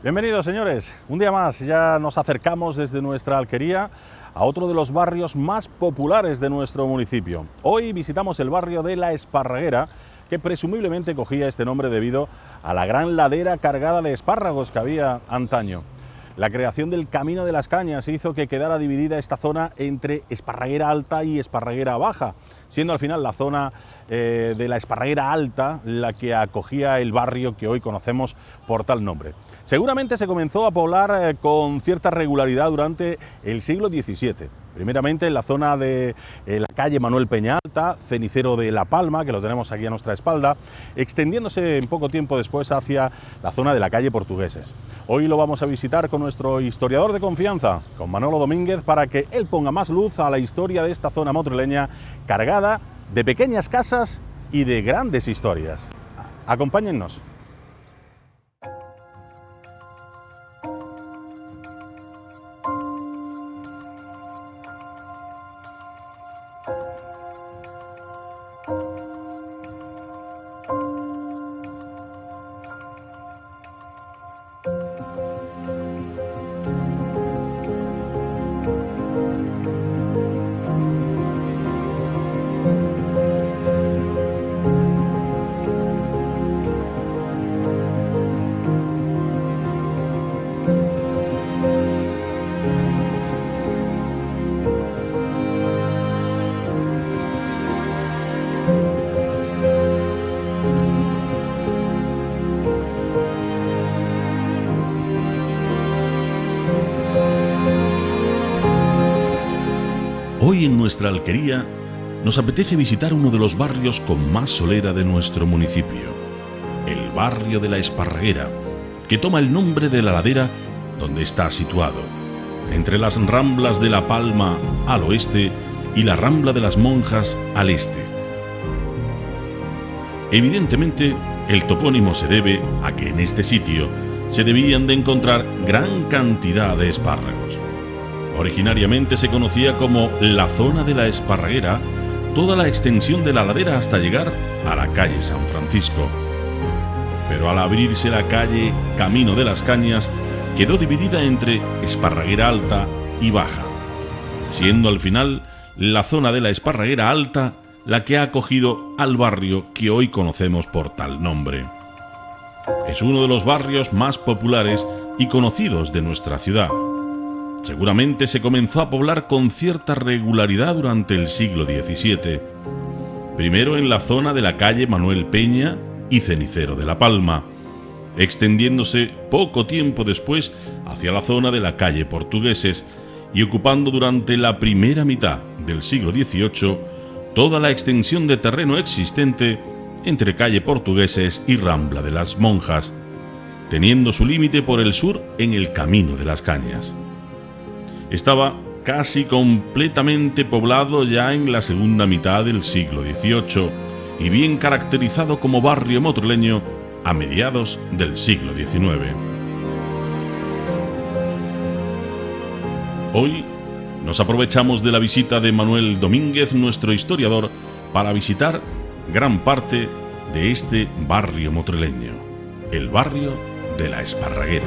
Bienvenidos, señores. Un día más ya nos acercamos desde nuestra alquería a otro de los barrios más populares de nuestro municipio. Hoy visitamos el barrio de La Esparraguera, que presumiblemente cogía este nombre debido a la gran ladera cargada de espárragos que había antaño. La creación del Camino de las Cañas hizo que quedara dividida esta zona entre Esparraguera Alta y Esparraguera Baja, siendo al final la zona de la Esparraguera Alta la que acogía el barrio que hoy conocemos por tal nombre. Seguramente se comenzó a poblar con cierta regularidad durante el siglo XVII, primeramente en la zona de la calle Manuel Peñalta, cenicero de La Palma, que lo tenemos aquí a nuestra espalda, extendiéndose en poco tiempo después hacia la zona de la calle Portugueses. Hoy lo vamos a visitar con nuestro historiador de confianza, con Manolo Domínguez, para que él ponga más luz a la historia de esta zona motrileña cargada de pequeñas casas y de grandes historias. Acompáñennos. Hoy en nuestra alquería nos apetece visitar uno de los barrios con más solera de nuestro municipio, el barrio de La Esparraguera, que toma el nombre de la ladera donde está situado, entre las Ramblas de La Palma al oeste y la Rambla de las Monjas al este. Evidentemente, el topónimo se debe a que en este sitio se debían de encontrar gran cantidad de espárragos. Originariamente se conocía como la zona de La Esparraguera toda la extensión de la ladera hasta llegar a la calle San Francisco. Pero al abrirse la calle Camino de las Cañas, quedó dividida entre Esparraguera Alta y Baja, siendo al final la zona de La Esparraguera Alta la que ha acogido al barrio que hoy conocemos por tal nombre. Es uno de los barrios más populares y conocidos de nuestra ciudad. Seguramente se comenzó a poblar con cierta regularidad durante el siglo XVII, primero en la zona de la calle Manuel Peña y cenicero de La Palma, extendiéndose poco tiempo después hacia la zona de la calle Portugueses y ocupando durante la primera mitad del siglo XVIII toda la extensión de terreno existente entre calle Portugueses y Rambla de las Monjas, teniendo su límite por el sur en el Camino de las Cañas. Estaba casi completamente poblado ya en la segunda mitad del siglo XVIII y bien caracterizado como barrio motrileño a mediados del siglo XIX. Hoy nos aprovechamos de la visita de Manuel Domínguez, nuestro historiador, para visitar gran parte de este barrio motrileño, el barrio de La Esparraguera.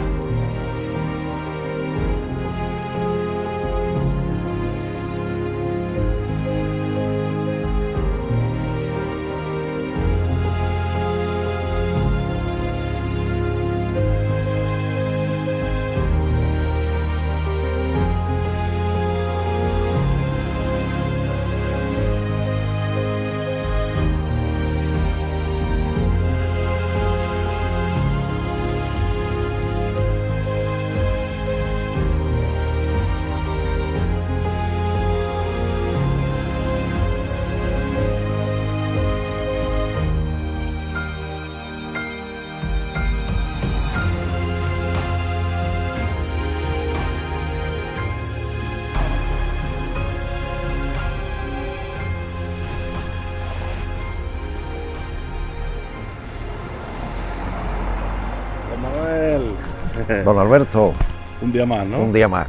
Don Alberto. Un día más, ¿no? Un día más.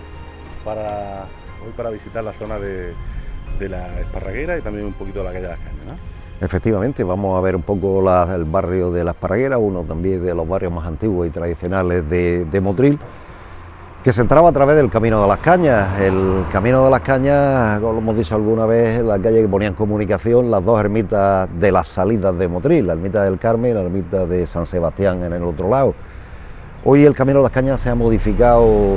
Hoy para visitar la zona de la Esparraguera y también un poquito de la calle de las Cañas, ¿no? Efectivamente, vamos a ver un poco el barrio de La Esparraguera, uno también de los barrios más antiguos y tradicionales de Motril, que se entraba a través del Camino de las Cañas. El Camino de las Cañas, como lo hemos dicho alguna vez, es la calle que ponía en comunicación las dos ermitas de las salidas de Motril, la ermita del Carmen y la ermita de San Sebastián en el otro lado. Hoy el Camino de las Cañas se ha modificado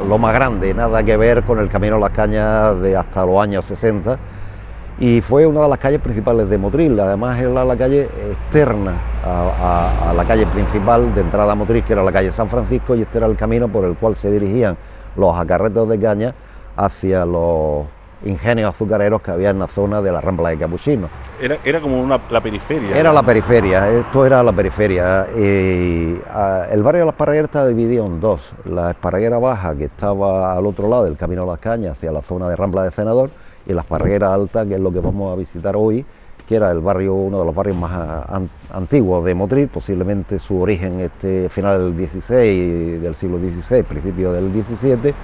lo más grande, nada que ver con el Camino de las Cañas de hasta los años 60, y fue una de las calles principales de Motril. Además era la calle externa a la calle principal de entrada a Motril, que era la calle San Francisco, y este era el camino por el cual se dirigían los acarretos de caña hacia los ingenios azucareros que había en la zona de la Rambla de Capuchinos. Era como la periferia. Era la periferia, esto era la periferia. El barrio de La Esparraguera está dividido en dos: la Esparraguera Baja, que estaba al otro lado del Camino de las Cañas, hacia la zona de Rambla de Senador, y la Esparraguera Alta, que es lo que vamos a visitar hoy, que era el barrio, uno de los barrios más antiguos de Motril, posiblemente su origen final del XVI, del siglo XVI, principio del XVII,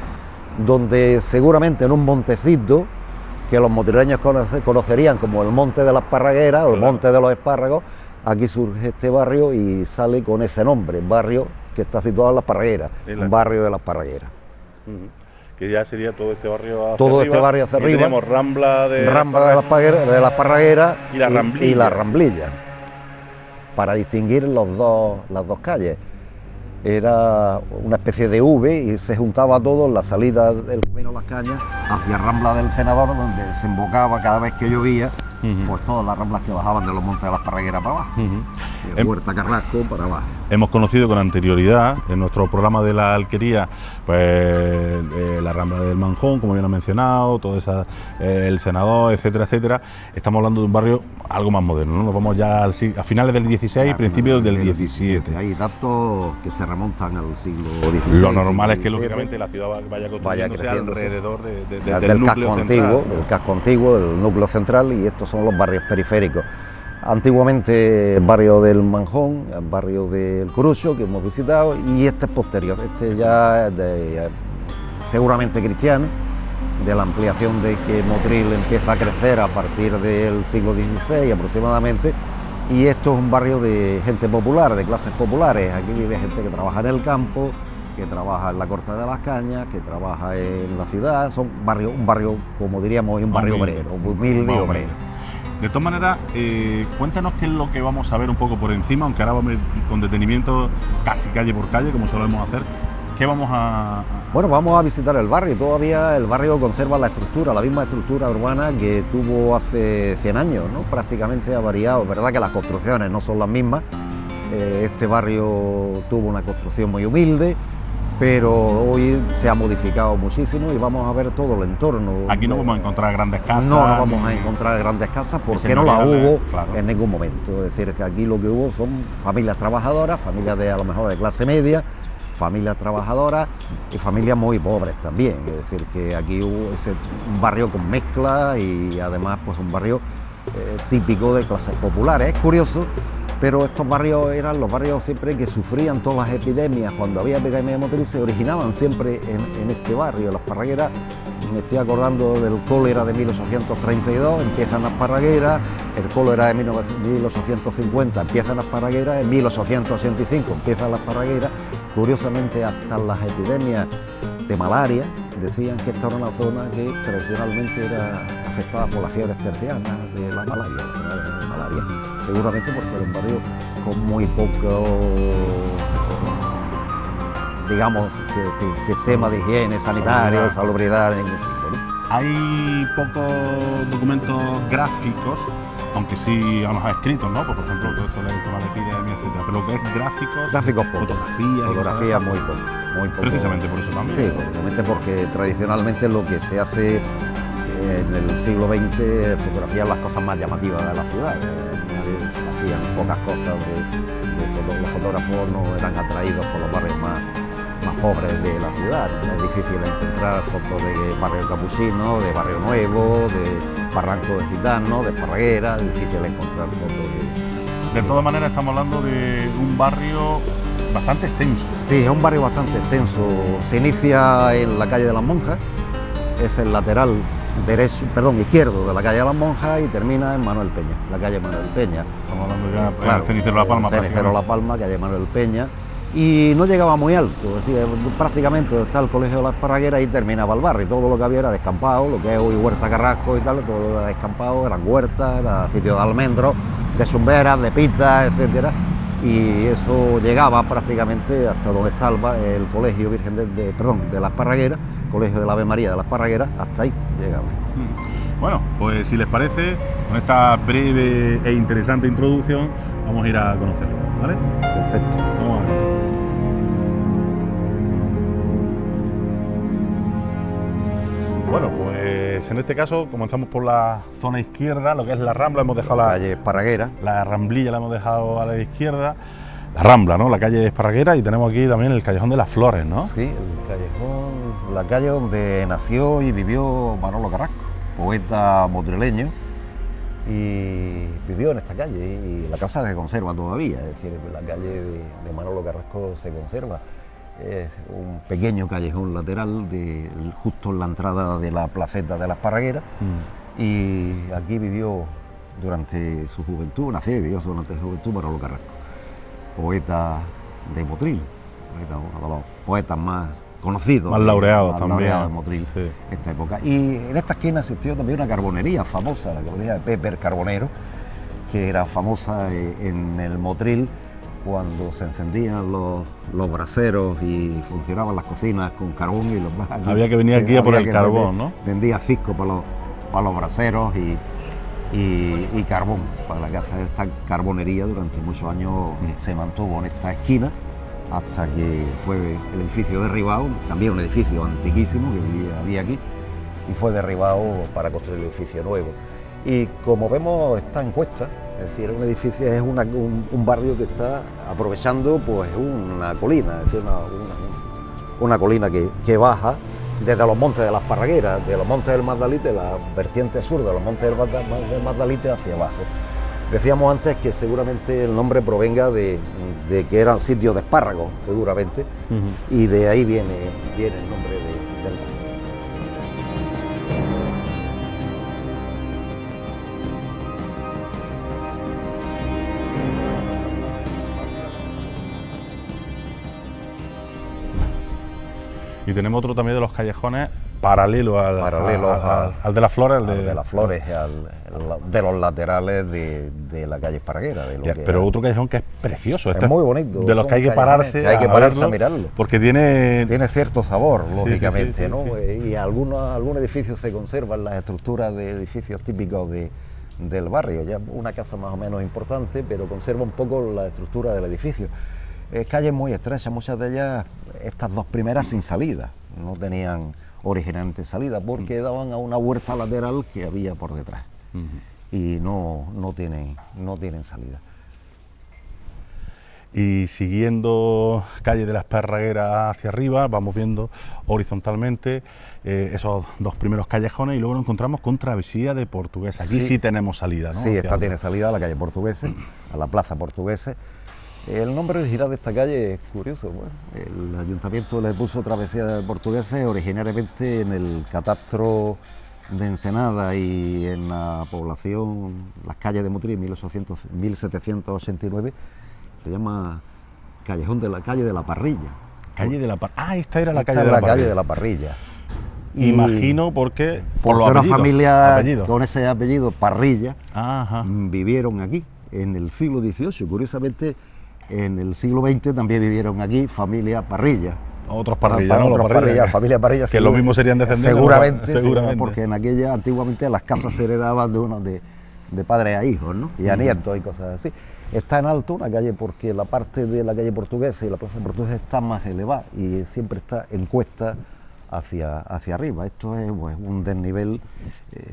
donde seguramente en un montecito que los motrileños conocerían como el Monte de la Esparraguera o el Monte de los Espárragos, aquí surge este barrio y sale con ese nombre, barrio que está situado en La Esparraguera, un barrio de La Esparraguera. Que ya sería todo este barrio hacia todo arriba. Este barrio hacia arriba. Tenemos Rambla de la Esparraguera y la Ramblilla. Para distinguir las dos calles. Era una especie de V y se juntaba todo en la salida del Camino de las Cañas hacia Rambla del Senador, donde desembocaba cada vez que llovía, pues todas las ramblas que bajaban de los montes de la Esparraguera para abajo, de Huerta Carrasco para abajo. Hemos conocido con anterioridad en nuestro programa de la Alquería, pues la Rambla del Manjón, como bien ha mencionado, todo el Senador, etcétera, etcétera. Estamos hablando de un barrio algo más moderno, ¿no? Nos vamos ya a finales del XVI, principios del XVII. Hay datos que se remontan al siglo XVI. Lo normal es que lógicamente la ciudad vaya construyéndose alrededor del núcleo central, del casco antiguo, del núcleo central, y estos son los barrios periféricos. Antiguamente el barrio del Manjón, el barrio del Crucho, que hemos visitado, y este es posterior, este ya es seguramente cristiano, de la ampliación de que Motril empieza a crecer a partir del siglo XVI aproximadamente, y esto es un barrio de gente popular, de clases populares. Aquí vive gente que trabaja en el campo, que trabaja en la Corta de las Cañas, que trabaja en la ciudad. Son un barrio, como diríamos, un barrio obrero, humilde y obrero. De todas maneras, cuéntanos qué es lo que vamos a ver un poco por encima, aunque ahora vamos a ir con detenimiento casi calle por calle, como solemos hacer. ¿Qué vamos a...? Bueno, vamos a visitar el barrio. Todavía el barrio conserva la estructura, la misma estructura urbana que tuvo hace 100 años, ¿no? Prácticamente ha variado. Es verdad que las construcciones no son las mismas. Este barrio tuvo una construcción muy humilde, pero hoy se ha modificado muchísimo y vamos a ver todo el entorno. Aquí no vamos a encontrar grandes casas. No vamos a encontrar grandes casas porque no las hubo en ningún momento. Es decir, que aquí lo que hubo son familias trabajadoras, familias a lo mejor de clase media, familias trabajadoras y familias muy pobres también. Es decir, que aquí hubo un barrio con mezcla y además pues un barrio típico de clases populares. Es curioso, pero estos barrios eran los barrios siempre que sufrían todas las epidemias. Cuando había epidemia de motriz se originaban siempre en este barrio. La Esparraguera, me estoy acordando del cólera de 1832, empieza en La Esparraguera, el cólera de 1850 empieza en La Esparraguera, en 1885 empieza La Esparraguera. Curiosamente, hasta las epidemias de malaria decían que esta era una zona que tradicionalmente era afectada por las fiebres tercianas de la malaria. Seguramente porque era un barrio con muy poco, digamos, sistema de higiene sanitario, salubridad. Hay pocos documentos gráficos, aunque sí a lo mejor escritos, ¿no? Pues, por ejemplo, todo esto del tema de epidemia, etcétera. Pero lo que es gráficos fotografías muy poco. Precisamente por eso también. Sí, precisamente porque tradicionalmente lo que se hace en el siglo XX fotografían las cosas más llamativas de la ciudad. Hacían pocas cosas, los fotógrafos no eran atraídos por los barrios más pobres de la ciudad. Es difícil encontrar fotos de barrio capuchino, de barrio nuevo, de barranco de gitanos, de Esparraguera. Es difícil encontrar fotos de todas maneras estamos hablando de un barrio bastante extenso. Sí, es un barrio bastante extenso. Se inicia en la calle de las Monjas, es el lateral izquierdo de la calle de las Monjas y termina en Manuel Peña, la calle Manuel Peña. Estamos hablando ya claro, el Cenicero La Palma. Cenicero La Palma, calle Manuel Peña, y no llegaba muy alto, es decir, prácticamente donde está el Colegio de la Esparraguera y terminaba el barrio, todo lo que había era descampado, lo que es hoy Huerta Carrasco y tal, todo era descampado, eran huertas, era sitio de almendros, de zumberas, de pitas, etcétera, y eso llegaba prácticamente hasta donde está el Colegio Virgen de la Esparraguera, Colegio de la Ave María de la Esparraguera, hasta ahí llegaba. Bueno, pues si les parece, con esta breve e interesante introducción, vamos a ir a conocerlo, ¿vale? Perfecto. Vamos a ver. Bueno, pues en este caso comenzamos por la zona izquierda, lo que es la Rambla, hemos dejado la calle Esparraguera. La Ramblilla la hemos dejado a la izquierda, la Rambla, ¿no? La calle Esparraguera, y tenemos aquí también el Callejón de las Flores, ¿no? Sí, el callejón, la calle donde nació y vivió Manolo Carrasco, poeta motrileño, y vivió en esta calle, y la casa se conserva todavía, es decir, la calle de Manolo Carrasco se conserva. Es un pequeño callejón lateral justo en la entrada de la placeta de la Esparraguera, y aquí vivió durante su juventud, nació y vivió durante su juventud Manolo Carrasco, poeta de Motril, uno de los poetas más conocidos, más laureados también de Motril, sí, esta época. Y en esta esquina existió también una carbonería famosa, la carbonería de Pepe el Carbonero, que era famosa en el Motril cuando se encendían los braseros y funcionaban las cocinas con carbón, y había que venir aquí a por el carbón, ¿no? Vendía fisco para los braseros y carbón para la casa. De esta carbonería durante muchos años se mantuvo en esta esquina hasta que fue el edificio derribado, también un edificio antiquísimo que había aquí, y fue derribado para construir el edificio nuevo. Y como vemos, está en cuesta, es decir, un edificio es un barrio que está aprovechando pues una colina, es decir, una colina que baja desde los montes de las Esparragueras, de los montes del Magdalite, la vertiente sur de los montes del Magdalite hacia abajo. Decíamos antes que seguramente el nombre provenga de que eran sitios de espárragos, seguramente, y de ahí viene el nombre del barrio. Y tenemos otro también de los callejones paralelo al de las Flores, de las Flores, de los laterales de la calle Esparraguera. Pero otro callejón que es precioso, es muy bonito. De los que hay que pararse, a mirarlo. Porque tiene cierto sabor, lógicamente, sí, ¿no? Sí. Y algún edificio se conservan las estructuras de edificios típicos del barrio. Ya una casa más o menos importante, pero conserva un poco la estructura del edificio. Calles muy estrechas, muchas de ellas, estas dos primeras sin salida, no tenían originalmente salida porque daban a una huerta lateral que había por detrás, y no tienen salida. Y siguiendo calle de la Esparraguera hacia arriba, vamos viendo horizontalmente esos dos primeros callejones, y luego nos encontramos con Travesía de Portuguesa. Aquí sí tenemos salida, ¿no? Sí, esta tiene salida a la calle Portuguesa, a la plaza Portuguesa. El nombre original de esta calle es curioso, ¿no? El ayuntamiento le puso Travesía de Portugueses originariamente en el catastro de Ensenada y en la población, las calles de Motril, 1789, se llama calle de la Parrilla. Calle de la Parrilla. Esta era la calle de la Parrilla. Imagino porque una familia con ese apellido, Parrilla, vivieron aquí en el siglo XVIII. Curiosamente, en el siglo XX también vivieron aquí familia Parrilla. Otros Parrilla, ¿no? Familia Parrilla. Que lo mismo serían descendientes. Seguramente. Porque en aquella, antiguamente, las casas se heredaban de padres a hijos, ¿no? Y a nietos y cosas así. Está en alto una calle porque la parte de la calle Portuguesa y la plaza Portuguesa está más elevada y siempre está en cuesta hacia arriba. Esto es pues, un desnivel,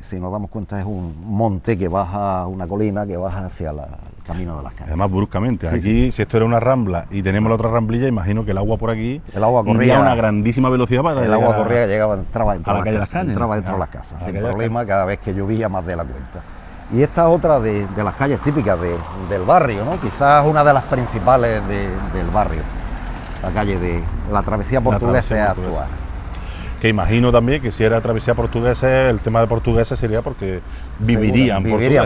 si nos damos cuenta, es un monte que baja, una colina que baja hacia el camino de las calles. Además, bruscamente. Aquí, si esto era una rambla y tenemos la otra ramblilla, imagino que el agua por aquí corría a una grandísima velocidad para el agua corría, entraba dentro de las casas. Entraba dentro de las casas, sin problema, cada vez que llovía más de la cuenta. Y esta es otra de las calles típicas del barrio, ¿no? Quizás una de las principales del barrio, la calle de la Travesía Portuguesa actual. Que imagino también que si era travesía portuguesa, el tema de portugueses sería porque vivirían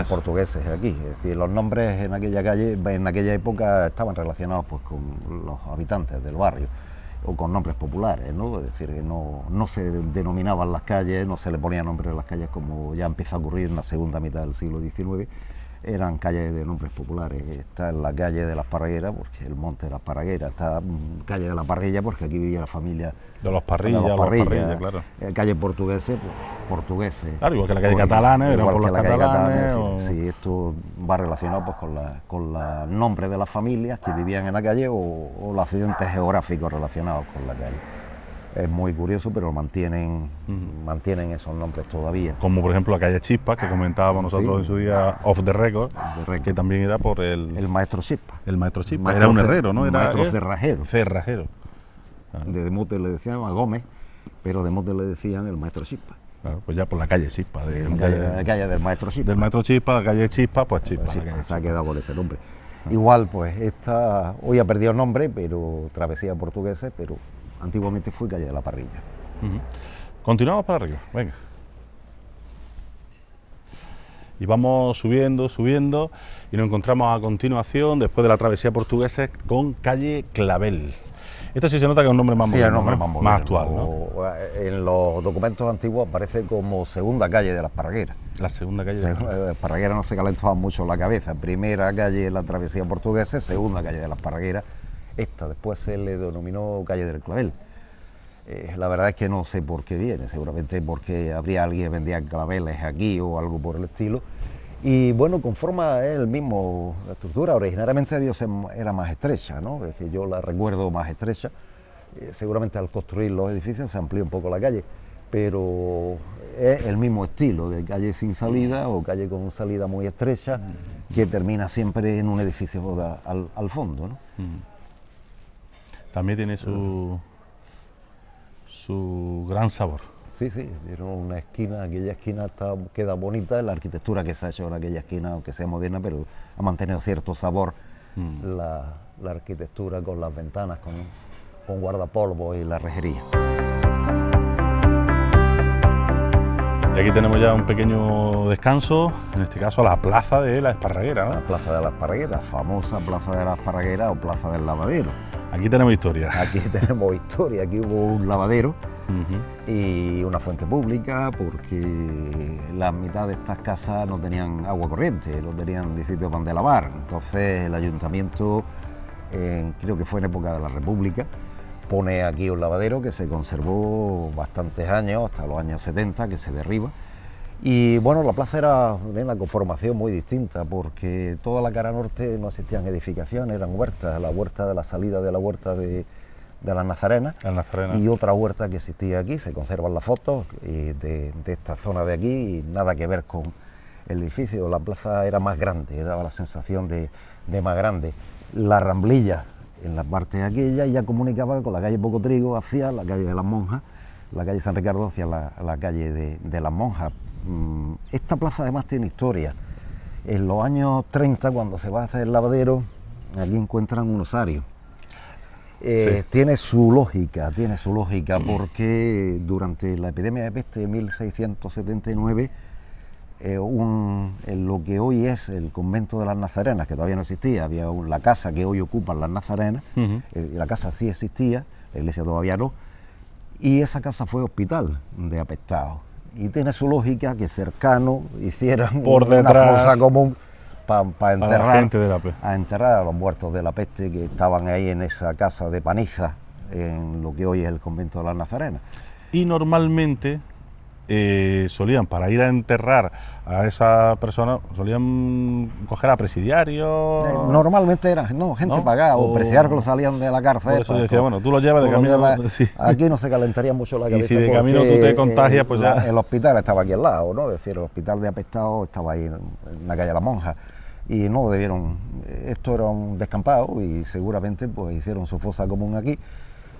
portugueses aquí. Es decir, los nombres en aquella calle, en aquella época estaban relacionados pues con los habitantes del barrio o con nombres populares, ¿no? Es decir, que no se denominaban las calles, no se le ponía nombre a las calles como ya empezó a ocurrir en la segunda mitad del siglo XIX. Eran calles de nombres populares. Está en la calle de la Esparraguera, porque el monte de la Esparraguera, está calle de la Parrilla, porque aquí vivía la familia de los Parrillas, claro. Calle portugueses, pues, portugueses. Claro, igual que la calle catalana, igual por que los la calle catalanes. catalana, sí, esto va relacionado pues con los nombres de las familias que vivían en la calle o los accidentes geográficos relacionados con la calle. Es muy curioso, pero mantienen esos nombres todavía. Como por ejemplo la calle Chispa, que comentábamos nosotros en su día off the record, que también era por el maestro Chispa. El maestro Chispa, era un herrero, ¿no? Era maestro cerrajero. Cerrajero. Claro. De mote le decían a Gómez, pero de mote le decían el maestro Chispa. Claro, pues ya por la calle Chispa. La calle del maestro Chispa. Del maestro Chispa, la calle Chispa, pues Chispa. Pues sí, se ha quedado con ese nombre. Igual, pues esta hoy ha perdido el nombre, pero travesía portuguesa, pero antiguamente fue calle de la Parrilla. Continuamos para arriba, venga. Y vamos subiendo y nos encontramos a continuación, después de la travesía portuguesa, con calle Clavel. Esto sí se nota que es un nombre más moderno, nombre más actual, ¿no? En los documentos antiguos aparece como segunda calle de la Esparraguera. La segunda calle de la Esparraguera no se calentaba mucho la cabeza. Primera calle de la travesía portuguesa, segunda calle de la Esparraguera. Esta después se le denominó calle del Clavel. La verdad es que no sé por qué viene, seguramente porque habría alguien que vendía claveles aquí o algo por el estilo. Y bueno, conforma el mismo la estructura. Originariamente Dios era más estrecha, ¿no? Es decir, yo la recuerdo más estrecha. Seguramente al construir los edificios se amplió un poco la calle, pero es el mismo estilo de calle sin salida o calle con salida muy estrecha que termina siempre en un edificio al fondo, ¿no? También tiene su gran sabor. Sí, dieron una esquina, aquella esquina queda bonita, la arquitectura que se ha hecho en aquella esquina, aunque sea moderna, pero ha mantenido cierto sabor la arquitectura con las ventanas, con guardapolvo y la rejería. Y aquí tenemos ya un pequeño descanso, en este caso la plaza de la Esparraguera, ¿no? La plaza de la Esparraguera, famosa plaza de la Esparraguera o plaza del lavadero. Aquí tenemos historia. Aquí tenemos historia, aquí hubo un lavadero y una fuente pública, porque la mitad de estas casas no tenían agua corriente, no tenían de sitio donde lavar. Entonces el ayuntamiento, creo que fue en época de la República, pone aquí un lavadero que se conservó bastantes años, hasta los años 70, que se derriba. Y bueno, la plaza era una conformación muy distinta, porque toda la cara norte no existían edificaciones, eran huertas, la huerta de la salida de la huerta de las Nazarenas, y otra huerta que existía aquí. Se conservan las fotos de esta zona de aquí y nada que ver con el edificio. La plaza era más grande, daba la sensación de más grande. La ramblilla en la parte aquella ya comunicaba con la calle Pocotrigo hacia la calle de las Monjas, la calle San Ricardo hacia la calle de las Monjas. Esta plaza además tiene historia. En los años 30, cuando se va a hacer el lavadero, aquí encuentran un osario. Tiene su lógica, porque durante la epidemia de peste de 1679, en lo que hoy es el convento de las Nazarenas, que todavía no existía, había la casa que hoy ocupan las Nazarenas, la casa sí existía, la iglesia todavía no, y esa casa fue hospital de apestados. Y tiene su lógica que cercano hicieran una fosa común para enterrar a los muertos de la peste que estaban ahí en esa casa de Paniza, en lo que hoy es el convento de las Nazarenas. Y normalmente solían, para ir a enterrar a esa persona, solían coger a presidiarios. Normalmente era gente pagada, o presidiarios que lo salían de la cárcel. Por eso decía, bueno, tú lo llevas de camino. Aquí no se calentaría mucho la cabeza. Y si de camino tú te contagias, pues ya. El hospital estaba aquí al lado, ¿no? Es decir, el hospital de apestados estaba ahí en la calle de la Monja. Y no debieron, esto era un descampado y seguramente pues hicieron su fosa común aquí.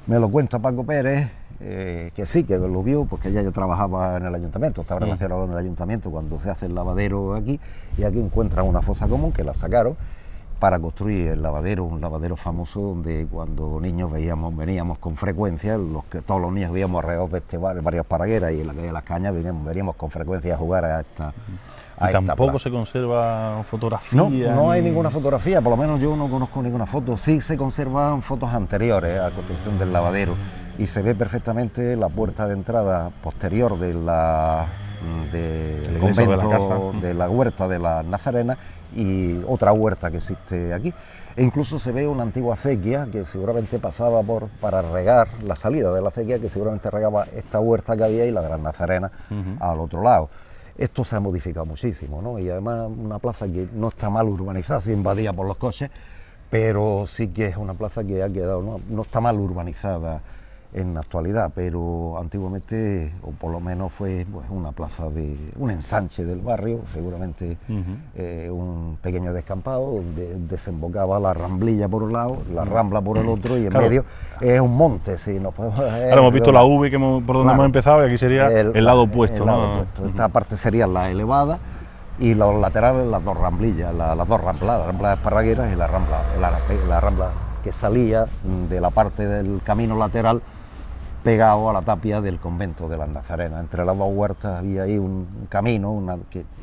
Me lo cuenta Paco Pérez, que sí, que lo vio, porque ella ya trabajaba en el ayuntamiento, estaba relacionado en el ayuntamiento cuando se hace el lavadero aquí, y aquí encuentran una fosa común que la sacaron, para construir el lavadero, un lavadero famoso donde cuando niños veníamos con frecuencia, todos los niños vivíamos alrededor de este bar, varias Esparraguera, y en la calle de las Cañas veníamos con frecuencia a jugar a esta. ¿Y tampoco se conserva fotografía? No hay ninguna fotografía, por lo menos yo no conozco ninguna foto. Sí se conservan fotos anteriores a la construcción del lavadero y se ve perfectamente la puerta de entrada posterior del convento de la huerta de las Nazarenas y otra huerta que existe aquí. E incluso se ve una antigua acequia que seguramente pasaba para regar la salida de la acequia, que seguramente regaba esta huerta que había y la de las Nazarenas al otro lado. Esto se ha modificado muchísimo, ¿no? Y además una plaza que no está mal urbanizada, se invadía por los coches, pero sí que es una plaza que ha quedado, no está mal urbanizada en la actualidad, pero antiguamente, o por lo menos fue pues, una plaza un ensanche del barrio, seguramente un pequeño descampado donde desembocaba la Ramblilla por un lado, la Rambla por el otro y en medio es un monte. Sí, no podemos, ahora hemos visto la V por donde hemos empezado y aquí sería el lado opuesto. Esta parte sería la elevada y los laterales las dos ramblillas, las dos ramblas, la Rambla de Esparragueras y la Rambla que salía de la parte del camino lateral pegado a la tapia del convento de las Nazarenas. Entre las dos huertas había ahí un camino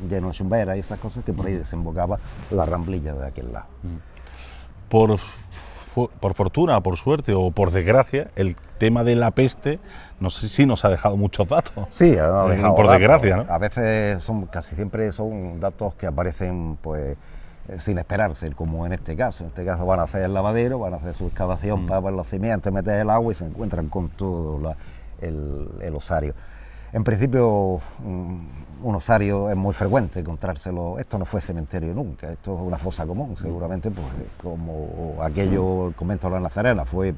lleno de chumberas y esas cosas que por ahí desembocaba la Ramblilla de aquel lado. Por fortuna, por suerte o por desgracia, el tema de la peste, no sé si nos ha dejado muchos datos. Sí, ha dejado por datos. Desgracia, ¿no? A veces casi siempre son datos que aparecen pues sin esperarse, como en este caso. En este caso van a hacer el lavadero, van a hacer su excavación para ver los cimientos, meter el agua y se encuentran con todo el osario. En principio, un osario es muy frecuente encontrárselo. Esto no fue cementerio nunca, esto es una fosa común, seguramente, pues como aquello, el convento de las Nazarenas fue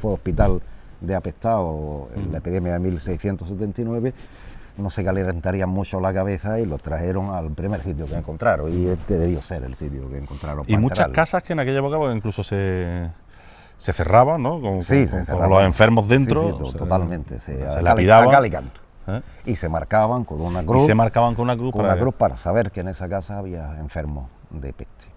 hospital de apestado en la epidemia de 1679, no se calentarían mucho la cabeza y lo trajeron al primer sitio que encontraron, y este debió ser el sitio que encontraron. Y muchas casas que en aquella época pues, incluso se cerraban, ¿no? Con los enfermos dentro. Sí, totalmente. Se lapidaban. A cal y canto. Y se marcaban con una cruz. Para saber que en esa casa había enfermos de peste.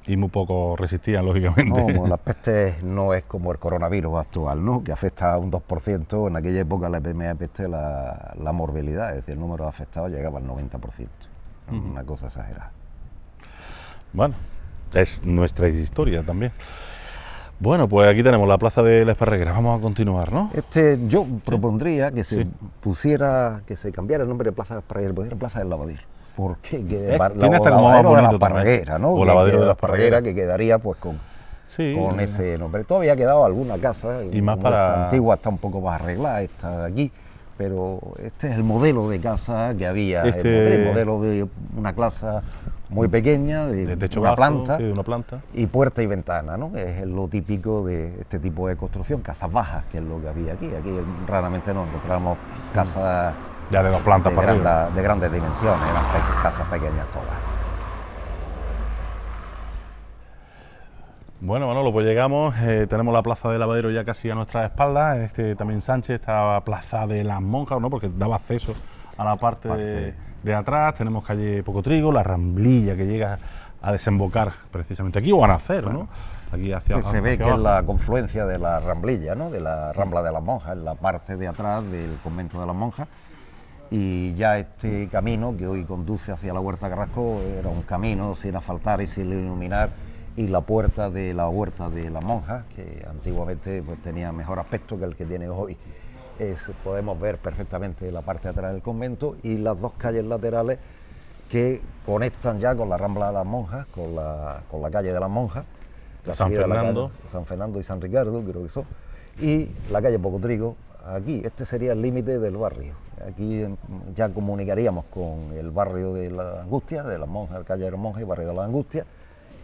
Y muy poco resistían, lógicamente. No, la peste no es como el coronavirus actual, ¿no? Que afecta a un 2%. En aquella época la epidemia de peste, la morbilidad, es decir, el número de afectados llegaba al 90%. Una cosa exagerada. Bueno, es nuestra historia también. Bueno, pues aquí tenemos la plaza de la Esparraguera. Vamos a continuar, ¿no? Yo propondría que se pusiera, que se cambiara el nombre de Plaza de la Esparraguera, pudiera Plaza del Lavadero. ¿Por qué? Tiene hasta como más bonito de la Esparraguera, ¿no? O lavadero de la Esparraguera, que quedaría pues con ese nombre. Todavía ha quedado alguna casa, y más para antigua, está un poco más arreglada, está aquí, pero este es el modelo de casa que había, el modelo de una casa muy pequeña, de techo una bajo, planta, de una planta, y puerta y ventana, ¿no? Es lo típico de este tipo de construcción, casas bajas, que es lo que había aquí. Aquí raramente nos encontramos casas ya de 2 plantas para arriba, de grandes dimensiones, eran casas pequeñas todas. Bueno, Manolo, pues llegamos, tenemos la plaza del Lavadero ya casi a nuestras espaldas, también Sánchez, esta plaza de las Monjas, ¿no? Porque daba acceso a la parte de atrás, tenemos calle Pocotrigo, la Ramblilla que llega a desembocar precisamente aquí, o a nacer, ¿no? Aquí se ve que es la confluencia de la Ramblilla, ¿no? De la Rambla de las Monjas, en la parte de atrás del convento de las Monjas. Y ya este camino que hoy conduce hacia la Huerta Carrasco era un camino sin asfaltar y sin iluminar, y la puerta de la Huerta de las Monjas, que antiguamente pues, tenía mejor aspecto que el que tiene hoy. Podemos ver perfectamente la parte de atrás del convento y las dos calles laterales que conectan ya con la Rambla de las Monjas, con la calle de las Monjas, San Fernando y San Ricardo, creo que son, y la calle Pocotrigo. Aquí, este sería el límite del barrio. Aquí ya comunicaríamos con el barrio de la Angustia, de las Monjas, el calle de las Monjas y barrio de la Angustia,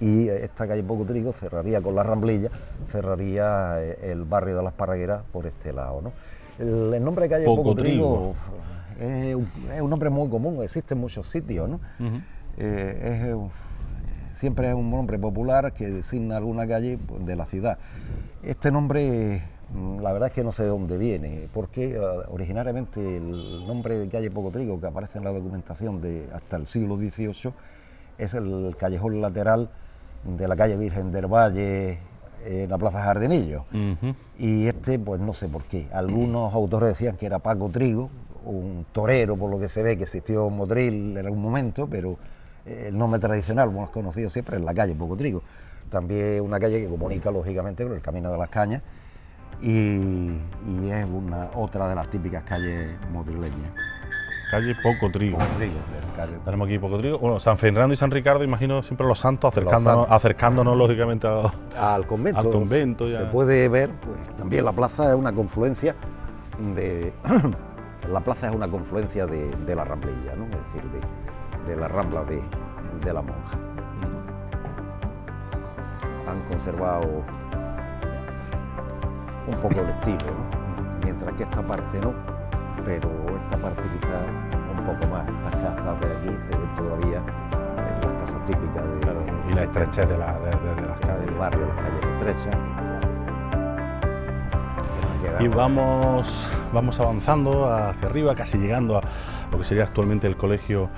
y esta calle Pocotrigo cerraría con la Ramblilla, cerraría el barrio de las Esparragueras por este lado, ¿no? El nombre de calle Pocotrigo es un nombre muy común, existe en muchos sitios, ¿no? Siempre es un nombre popular que designa alguna calle de la ciudad. Este nombre, la verdad es que no sé de dónde viene, porque originariamente el nombre de calle Pocotrigo, que aparece en la documentación de hasta el siglo XVIII, es el callejón lateral de la calle Virgen del Valle en la Plaza Jardinillo. Y este, pues no sé por qué. Algunos autores decían que era Paco Trigo, un torero, por lo que se ve, que existió en Motril en algún momento, pero el nombre tradicional, como hemos conocido siempre, es la calle Paco Trigo. También una calle que comunica, lógicamente, con el Camino de las Cañas, y es otra de las típicas calles motrileñas. Calle Poco Trigo. Calle. Tenemos aquí Poco Trigo. Bueno, San Fernando y San Ricardo, imagino siempre los santos, acercándonos lógicamente al convento. Al convento ya. Se puede ver, pues también la plaza es una confluencia de la plaza es una confluencia de la Ramblilla, ¿no? Es decir, de la Rambla de la Monja. Han conservado un poco el estilo, ¿no? Mientras que esta parte no, pero esta parte quizás un poco más. Estas casas de aquí se ven todavía las casas típicas y la estrechez de las calles del barrio, las calles estrechas. Y vamos avanzando hacia arriba, casi llegando a lo que sería actualmente el colegio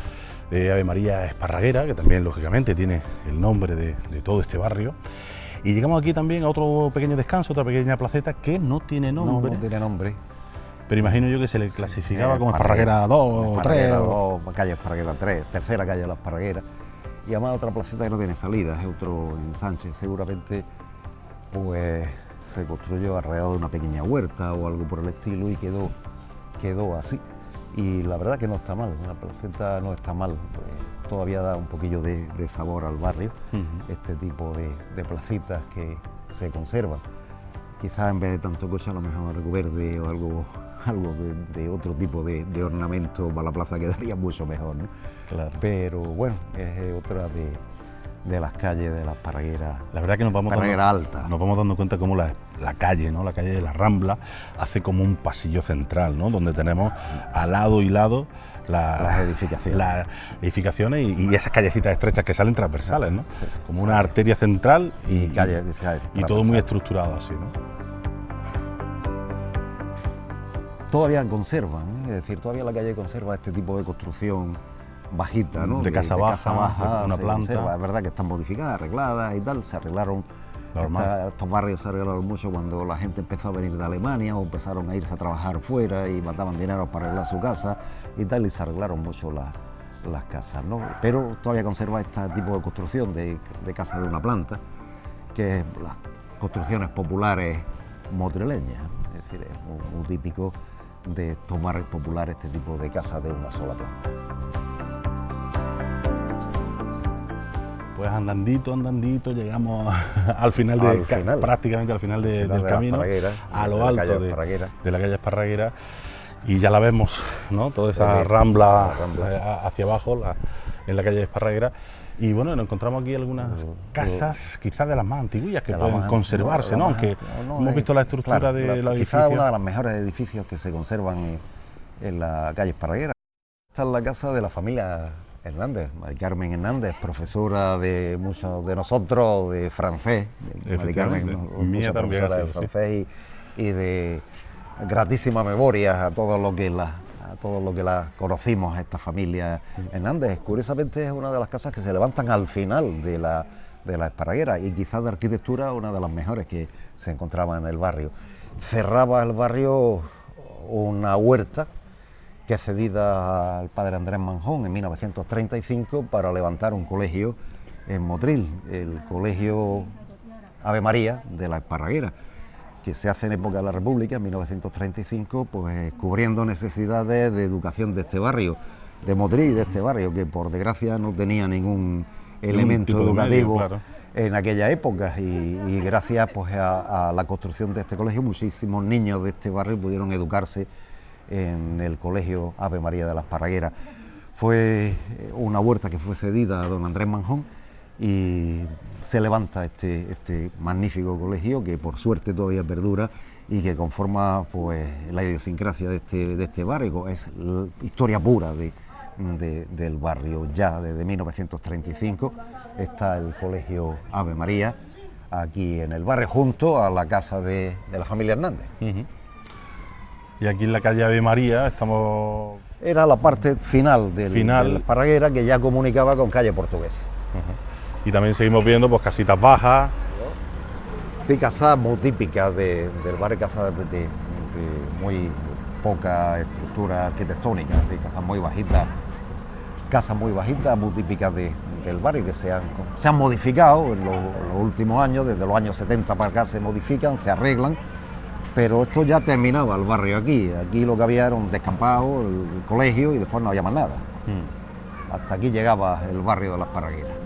de Ave María Esparraguera, que también lógicamente tiene el nombre de todo este barrio. Y llegamos aquí también a otro pequeño descanso, otra pequeña placeta que no tiene nombre. No tiene nombre. Pero imagino yo que se le clasificaba como Esparraguera 2 o 3. Calle Esparraguera 3, tercera calle de la Esparraguera. Y además otra placeta que no tiene salida, es otro ensanche. Seguramente pues se construyó alrededor de una pequeña huerta o algo por el estilo y quedó así. Y la verdad que no está mal, la placeta no está mal, todavía da un poquillo de sabor al barrio, este tipo de placitas que se conservan. Quizás en vez de tanto coche a lo mejor algo verde o algo de otro tipo de ornamento para la plaza quedaría mucho mejor, ¿no? Claro. Pero bueno, es otra de las calles de la Esparraguera. La verdad que nos vamos dando cuenta cómo la calle, ¿no? La calle de la Rambla hace como un pasillo central, ¿no? Donde tenemos a lado y lado las edificaciones y esas callecitas estrechas que salen transversales, ¿no? Sí, como una arteria central y todo muy estructurado así, ¿no? Todavía conservan, ¿eh? Es decir, todavía la calle conserva este tipo de construcción bajita, ¿no? De casa baja, una planta. Conserva. Es verdad que están modificadas, arregladas y tal, se arreglaron. Estos barrios se arreglaron mucho cuando la gente empezó a venir de Alemania o empezaron a irse a trabajar fuera y mataban dinero para arreglar su casa y tal, y se arreglaron mucho las casas, ¿no? Pero todavía conserva este tipo de construcción de casa de una planta, que es las construcciones populares motrileñas, es decir, es muy típico de estos barrios populares este tipo de casas de una sola planta. Pues andandito, llegamos al final prácticamente al final del camino, a lo alto de la calle Esparraguera, y ya la vemos, ¿no? Toda esa rambla hacia abajo en la calle Esparraguera. Y bueno, nos encontramos aquí algunas casas, quizás de las más antiguas que pueden conservarse, ¿no? Aunque hemos visto la estructura de los edificios. Quizás una de las mejores edificios que se conservan en la calle Esparraguera. Esta es la casa de la familia Hernández, Mari Carmen Hernández, profesora de muchos de nosotros de francés. Mari Carmen, mía también, profesora de francés y de gratísima memoria a todo lo que la conocimos, a esta familia Hernández. Curiosamente es una de las casas que se levantan al final de la Esparraguera y quizás de arquitectura una de las mejores que se encontraba en el barrio. Cerraba el barrio una huerta que es cedida al padre Andrés Manjón en 1935 para levantar un colegio en Motril, el colegio Ave María de la Esparraguera, que se hace en época de la República, en 1935, pues cubriendo necesidades de educación de este barrio, de Motril, de este barrio, que por desgracia no tenía ningún elemento educativo en aquella época, y gracias pues a la construcción de este colegio muchísimos niños de este barrio pudieron educarse en el colegio Ave María de la Esparraguera. Fue una huerta que fue cedida a don Andrés Manjón y se levanta este magnífico colegio que por suerte todavía perdura y que conforma pues la idiosincrasia de este barrio. Es la historia pura del barrio. Ya desde 1935 está el colegio Ave María aquí en el barrio junto a la casa de la familia Hernández. Y aquí en la calle Ave María estamos... Era la parte final de la Esparraguera que ya comunicaba con calle Portuguesa. y también seguimos viendo pues casitas bajas. Sí, casas muy típicas del barrio, casas de muy poca estructura arquitectónica, de casas muy bajitas, muy típicas del barrio, que se han modificado en los últimos años, desde los años 70 para acá se modifican, se arreglan, pero esto ya terminaba el barrio aquí lo que había era un descampado, el colegio, y después no había más nada. Hasta aquí llegaba el barrio de la Esparraguera.